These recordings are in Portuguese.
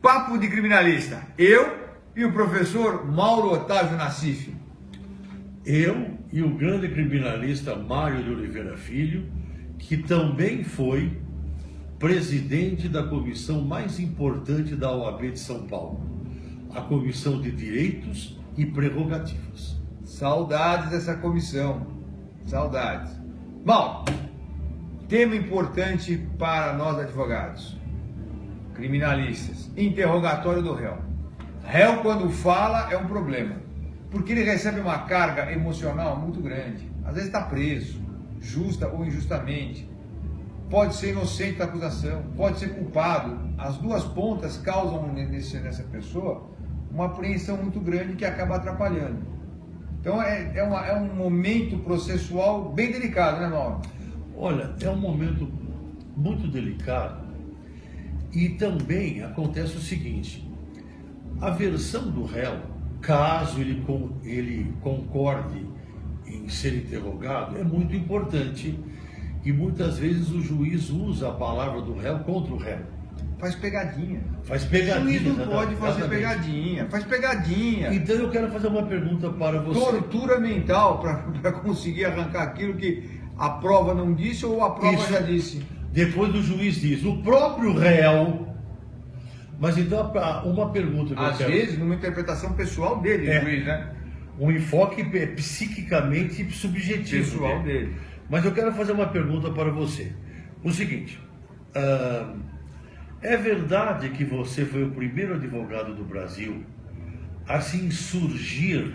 Papo de Criminalista. Eu e o professor Mauro Otávio Nassif. Eu e o grande criminalista Mário de Oliveira Filho, que também foi presidente da comissão mais importante da OAB de São Paulo, a Comissão de Direitos e Prerrogativas. Saudades dessa comissão. Saudades. Bom, tema importante para nós advogados, criminalistas: interrogatório do réu. Réu, quando fala, é um problema, porque ele recebe uma carga emocional muito grande. Às vezes está preso, justa ou injustamente. Pode ser inocente da acusação, pode ser culpado. As duas pontas causam nessa pessoa uma apreensão muito grande que acaba atrapalhando. Então é um momento processual bem delicado, né, Mauro? Olha, é um momento muito delicado e também acontece o seguinte: a versão do réu, caso ele concorde em ser interrogado, é muito importante e muitas vezes o juiz usa a palavra do réu contra o réu. Faz pegadinha. Faz pegadinha. O juiz não pode fazer pegadinha. Faz pegadinha. Então eu quero fazer uma pergunta para você. Tortura mental para conseguir arrancar aquilo que a prova não disse ou a prova já disse. Depois do juiz diz, o próprio réu. Mas então uma pergunta que às vezes numa interpretação pessoal dele, juiz, né? Um enfoque psiquicamente subjetivo pessoal dele. Mas eu quero fazer uma pergunta para você. O seguinte, é verdade que você foi o primeiro advogado do Brasil a se insurgir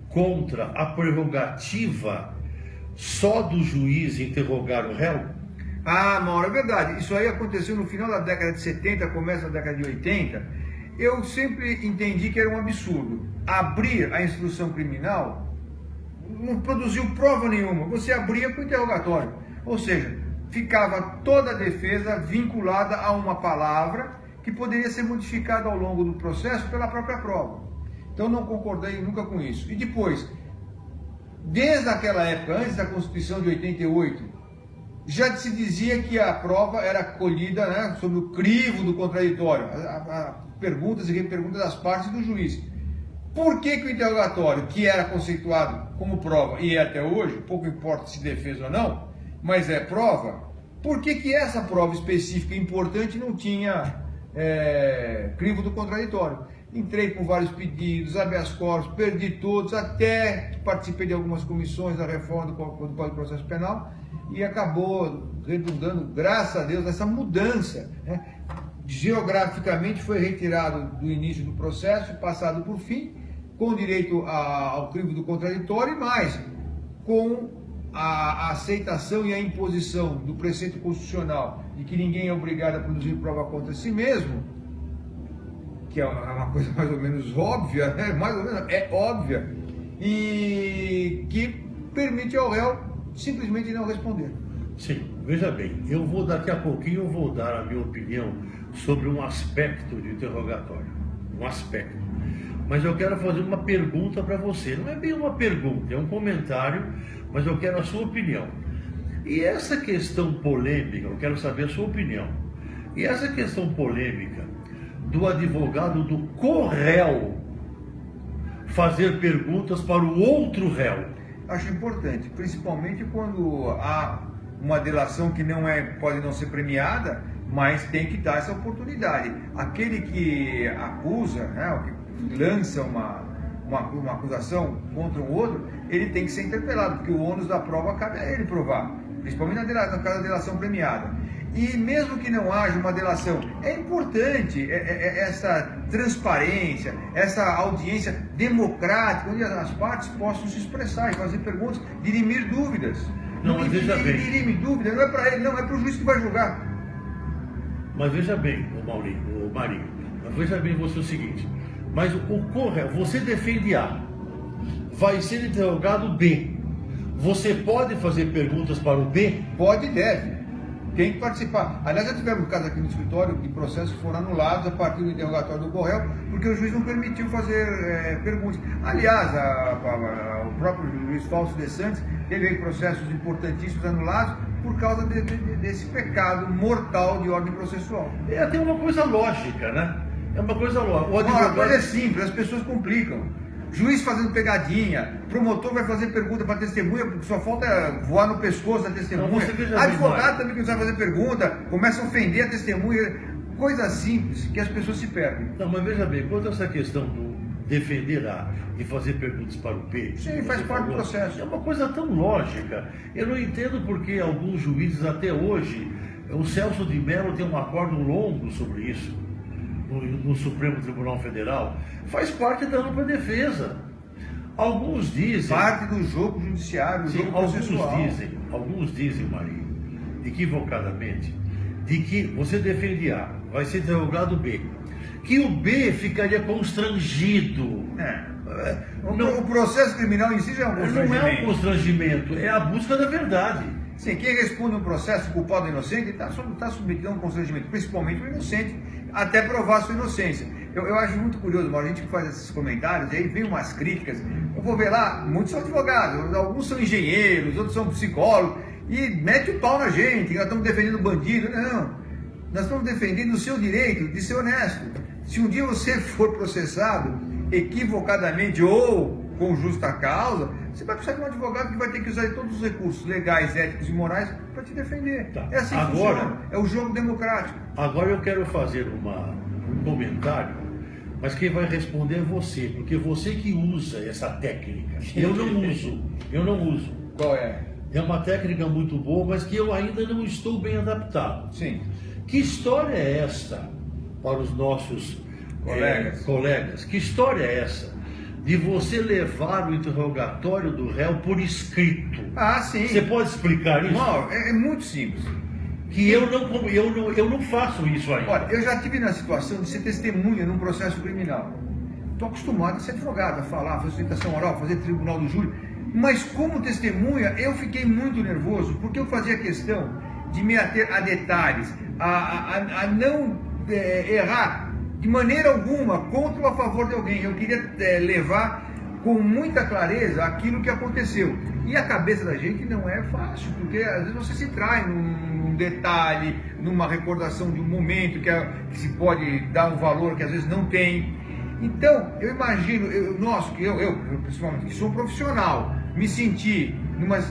contra a prerrogativa só do juiz interrogar o réu? Ah, Mauro, é verdade. Isso aí aconteceu no final da década de 70, começo da década de 80. Eu sempre entendi que era um absurdo. Abrir a instrução criminal não produziu prova nenhuma. Você abria com o interrogatório. Ou seja, ficava toda a defesa vinculada a uma palavra que poderia ser modificada ao longo do processo pela própria prova. Então não concordei nunca com isso. E depois, desde aquela época, antes da Constituição de 88, já se dizia que a prova era colhida, né, sob o crivo do contraditório, perguntas e reperguntas das partes do juiz. Por que o interrogatório, que era conceituado como prova, e é até hoje, pouco importa se defesa ou não, mas é prova, por que essa prova específica e importante não tinha crivo do contraditório? Entrei com vários pedidos, habeas corpus, perdi todos, até que participei de algumas comissões da reforma do Código de Processo Penal e acabou redundando, graças a Deus, nessa mudança, né? Geograficamente foi retirado do início do processo, passado por fim, com direito ao crivo do contraditório e mais, com a aceitação e a imposição do preceito constitucional de que ninguém é obrigado a produzir prova contra si mesmo, que é uma coisa mais ou menos óbvia, né? Mais ou menos é óbvia, e que permite ao réu simplesmente não responder. Sim, veja bem, daqui a pouquinho eu vou dar a minha opinião sobre um aspecto de interrogatório, um aspecto. Mas eu quero fazer uma pergunta para você. Não é bem uma pergunta, é um comentário, mas eu quero a sua opinião. E essa questão polêmica, eu quero saber a sua opinião. E essa questão polêmica do advogado do co-réu fazer perguntas para o outro réu. Acho importante, principalmente quando há uma delação que pode não ser premiada, mas tem que dar essa oportunidade. Aquele que acusa, né, o que lança uma acusação contra um outro, ele tem que ser interpelado, porque o ônus da prova cabe a ele provar, principalmente no caso da delação premiada. E mesmo que não haja uma delação, é importante essa transparência, essa audiência democrática, onde as partes possam se expressar e fazer perguntas, dirimir dúvidas. Não, mas veja bem. Dirime dúvida, não é para ele, não, é para o juiz que vai julgar. Mas veja bem, o Marinho, mas veja bem você o seguinte, mas o co-réu, você defende A, vai ser interrogado B. Você pode fazer perguntas para o B? Pode e deve. Tem que participar. Aliás, já tivemos casos aqui no escritório de processos que foram anulados a partir do interrogatório do co-réu, porque o juiz não permitiu fazer perguntas. Aliás, o próprio juiz Fausto de Santos teve processos importantíssimos anulados por causa desse pecado mortal de ordem processual. É até uma coisa lógica, né? É uma coisa lógica. A coisa é simples, as pessoas complicam. Juiz fazendo pegadinha, promotor vai fazer pergunta para testemunha, porque só falta voar no pescoço da testemunha. Advogado também que não sabe fazer pergunta, começa a ofender a testemunha. Coisa simples que as pessoas se perdem. Não, mas veja bem, quanto a essa questão do defender A e fazer perguntas para o B... Sim, faz parte do processo. É uma coisa tão lógica. Eu não entendo porque alguns juízes até hoje... O Celso de Mello tem um acordo longo sobre isso. No Supremo Tribunal Federal, faz parte da ampla defesa. Alguns dizem... Parte do jogo judiciário, do jogo processual. Alguns dizem, Maria, equivocadamente, de que você defende A, vai ser interrogado B, que o B ficaria constrangido. O processo criminal em si já é um constrangimento. Não é um constrangimento, é a busca da verdade. Sim, quem responde um processo culpado ou inocente está submetido a um constrangimento, principalmente o inocente, até provar sua inocência. Eu acho muito curioso, Mauro, a gente que faz esses comentários, aí vem umas críticas, eu vou ver lá, muitos são advogados, alguns são engenheiros, outros são psicólogos, e mete o pau na gente, que nós estamos defendendo bandido. Não, nós estamos defendendo o seu direito de ser honesto. Se um dia você for processado equivocadamente ou com justa causa, você vai precisar de um advogado que vai ter que usar todos os recursos legais, éticos e morais para te defender. Tá. É assim que funciona. É o jogo democrático. Agora eu quero fazer um comentário, mas quem vai responder é você, porque você que usa essa técnica. Eu não uso. Qual é? É uma técnica muito boa, mas que eu ainda não estou bem adaptado. Sim. Que história é esta para os nossos colegas? Que história é essa de você levar o interrogatório do réu por escrito? Ah, sim. Você pode explicar isso? Não, é muito simples. Que eu não faço isso ainda. Olha, eu já tive na situação de ser testemunha num processo criminal. Estou acostumado a ser advogado, a falar, fazer sustentação oral, fazer tribunal do júri. Mas como testemunha, eu fiquei muito nervoso, porque eu fazia questão de me ater a detalhes, a não errar de maneira alguma contra ou a favor de alguém. Eu queria levar com muita clareza aquilo que aconteceu. E a cabeça da gente não é fácil, porque às vezes você se trai num detalhe, numa recordação de um momento que se pode dar um valor que às vezes não tem. Então, eu imagino, eu pessoalmente, que sou um profissional, me sentir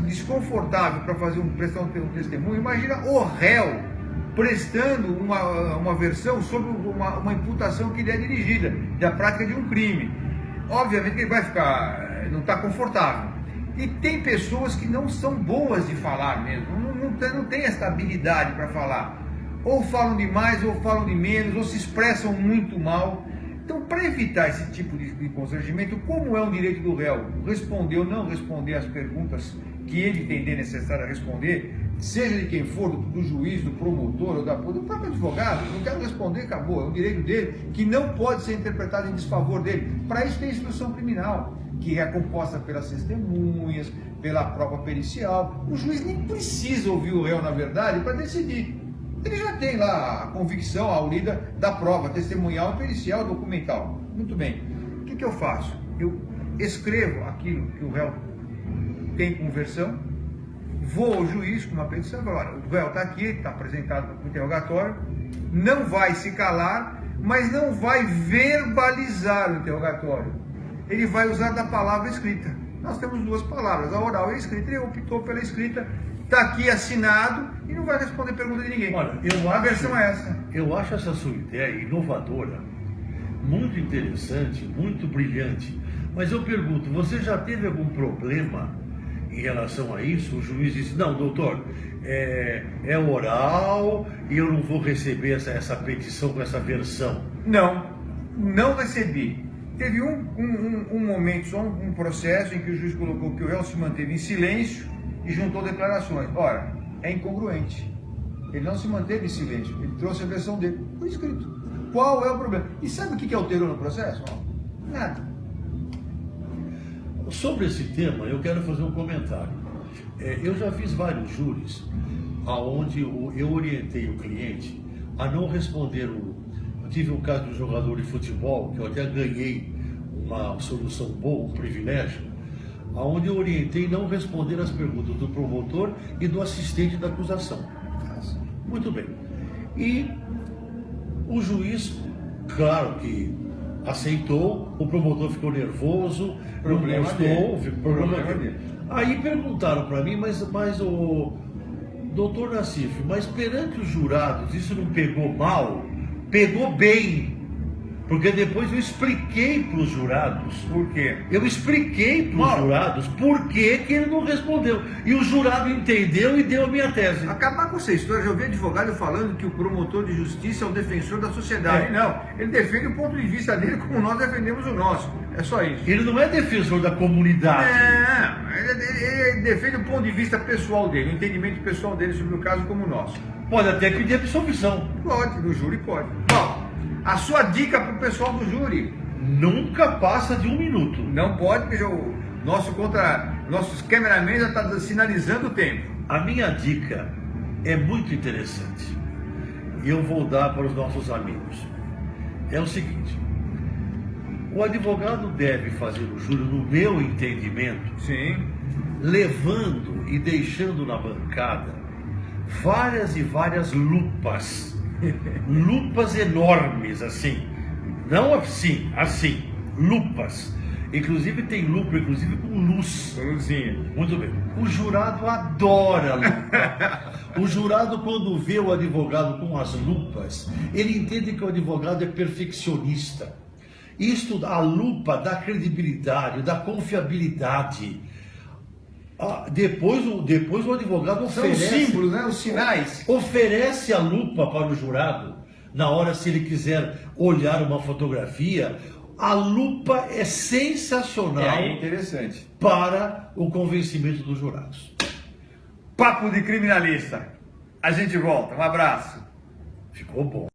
desconfortável para prestar um testemunho, imagina o réu prestando uma versão sobre uma imputação que lhe é dirigida, da prática de um crime. Obviamente que ele vai não está confortável. E tem pessoas que não são boas de falar mesmo, não tem essa habilidade para falar. Ou falam demais, ou falam de menos, ou se expressam muito mal. Então, para evitar esse tipo de constrangimento, como é um direito do réu responder ou não responder às perguntas que ele entender necessário responder, seja de quem for, do juiz, do promotor ou do próprio advogado, não quero responder, acabou, é um direito dele que não pode ser interpretado em desfavor dele. Para isso tem a instrução criminal, que é composta pelas testemunhas, pela prova pericial. O juiz nem precisa ouvir o réu, na verdade, para decidir. Ele já tem lá a convicção, a aurida da prova testemunhal, pericial, documental. Muito bem. O que eu faço? Eu escrevo aquilo que o réu tem como versão, vou ao juiz com uma petição, agora o réu está aqui, está apresentado para o interrogatório, não vai se calar, mas não vai verbalizar o interrogatório. Ele vai usar da palavra escrita. Nós temos duas palavras, a oral e a escrita. Ele optou pela escrita, está aqui assinado e não vai responder pergunta de ninguém. Olha, a versão é essa. Eu acho essa sua ideia inovadora, muito interessante, muito brilhante. Mas eu pergunto, você já teve algum problema em relação a isso? O juiz disse, não, doutor, é oral e eu não vou receber essa petição com essa versão. Não recebi. Teve um momento, só um processo em que o juiz colocou que o réu se manteve em silêncio e juntou declarações. Ora, é incongruente. Ele não se manteve em silêncio, ele trouxe a versão dele, por escrito. Qual é o problema? E sabe o que alterou no processo? Nada. Sobre esse tema, eu quero fazer um comentário. Eu já fiz vários júris onde eu orientei o cliente a não responder Eu tive um caso de um jogador de futebol, que eu até ganhei uma solução boa, um privilégio, onde eu orientei não responder as perguntas do promotor e do assistente da acusação. Muito bem. E o juiz, claro que aceitou, o promotor ficou nervoso, Problema dele. Aí perguntaram para mim, mas o doutor Nassif, mas perante os jurados, isso não pegou mal? Pegou bem. Porque depois eu expliquei para os jurados. Por quê? Eu expliquei para os jurados por que ele não respondeu. E o jurado entendeu e deu a minha tese. Acabar com essa história, já ouvi advogado falando que o promotor de justiça é o defensor da sociedade. Não, ele defende o ponto de vista dele como nós defendemos o nosso. É só isso. Ele não é defensor da comunidade. Ele defende o ponto de vista pessoal dele, o entendimento pessoal dele sobre o caso como o nosso. Pode até pedir absolvição. Pode, no júri pode. Bom, a sua dica para o pessoal do júri: nunca passa de 1 minuto. não pode, porque nossos cameramen já estão sinalizando o tempo. A minha dica é muito interessante. E eu vou dar para os nossos amigos. É o seguinte: o advogado deve fazer o júri, no meu entendimento, Sim. levando e deixando na bancada várias e várias lupas. Lupas enormes, assim. Não assim, lupas. Inclusive tem lupa, inclusive com luz. Luzinha. Muito bem. O jurado adora lupa. O jurado, quando vê o advogado com as lupas, ele entende que o advogado é perfeccionista. Isto, a lupa dá credibilidade, dá confiabilidade. Depois o advogado oferece... São os símbolos, né? Os sinais. Oferece a lupa para o jurado, na hora se ele quiser olhar uma fotografia. A lupa é sensacional interessante. para o convencimento dos jurados. Papo de criminalista. A gente volta. Um abraço. Ficou bom.